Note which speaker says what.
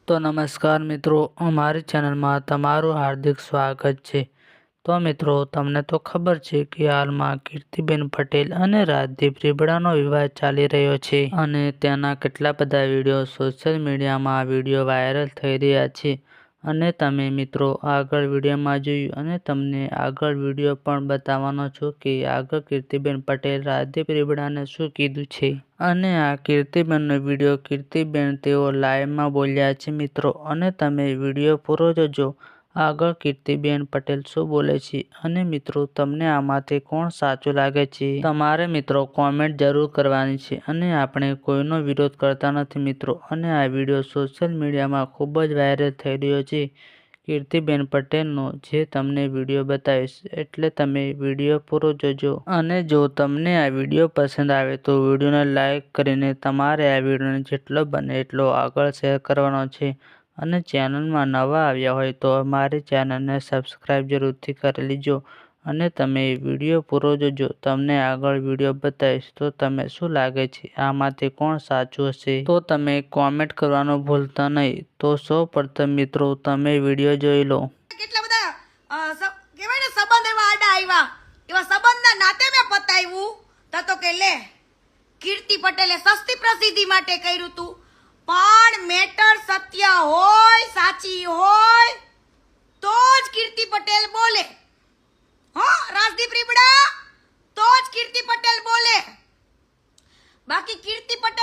Speaker 1: તો નમસ્કાર મિત્રો, અમારી ચેનલમાં તમારું હાર્દિક સ્વાગત છે। તો મિત્રો, તમને તો ખબર છે કે હાલમાં કીર્તિબેન પટેલ અને રાજદીપ રીબડાનો વિવાદ ચાલી રહ્યો છે અને તેના કેટલા બધા વિડીયો સોશિયલ મીડિયામાં વાયરલ થઈ રહ્યા છે અને તમે મિત્રો આગળ વિડીયોમાં જોયું અને તમને આગળ વિડીયો પણ બતાવવાનો છું કે આગળ કીર્તિબેન પટેલ રાજદીપ રીબડાને શું કીધું છે। અને આ કીર્તિબેનનો વિડીયો કીર્તિબેન તેઓ લાઈવમાં બોલ્યા છે મિત્રો, અને તમે વિડીયો પૂરો જોજો આગળ કીર્તિબેન પટેલ શું બોલે છે અને મિત્રો તમને આમાંથી કોણ સાચું લાગે છે તમારે મિત્રો કોમેન્ટ જરૂર કરવાની છે। અને આપણે કોઈનો વિરોધ કરતા નથી મિત્રો, અને આ વિડીયો સોશિયલ મીડિયામાં ખૂબ જ વાયરલ થઈ રહ્યો છે કીર્તિબેન પટેલનો, જે તમને વિડીયો બતાવીશ એટલે તમે વિડીયો પૂરો જોજો। અને જો તમને આ વિડીયો પસંદ આવે તો વિડીયોને લાઈક કરીને તમારે આ વિડીયોને જેટલો બને એટલો આગળ શેર કરવાનો છે। અને ચેનલમાં નવા આવ્યા હોય તો અમારી ચેનલને સબસ્ક્રાઈબ જરૂરથી કરી લેજો અને તમે વિડીયો પૂરો જોજો। તમને આગળ વિડીયો બતાવીશ તો તમે શું લાગે છે આમાંથી કોણ સાચું હશે તો તમે કોમેન્ટ કરવાનું ભૂલતા નહીં। તો સૌ પ્રથમ મિત્રો તમે વિડીયો જોઈ લો।
Speaker 2: કેટલા બધા કહેવાય ને સંબંધ એવા આડા આવ્યા, એવા સંબંધના નાતે મેં પતાવ્યું તો કે લે કીર્તિ પટેલે સસ્તી પ્રસિદ્ધિ માટે કર્યું તું, પણ મેટર સત્ય હોય, સાચી હોય તો જ કીર્તિ પટેલ બોલે। હા, રાજદીપ રીબડા તો જ કીર્તિ પટેલ બોલે, બાકી કીર્તિ પટેલ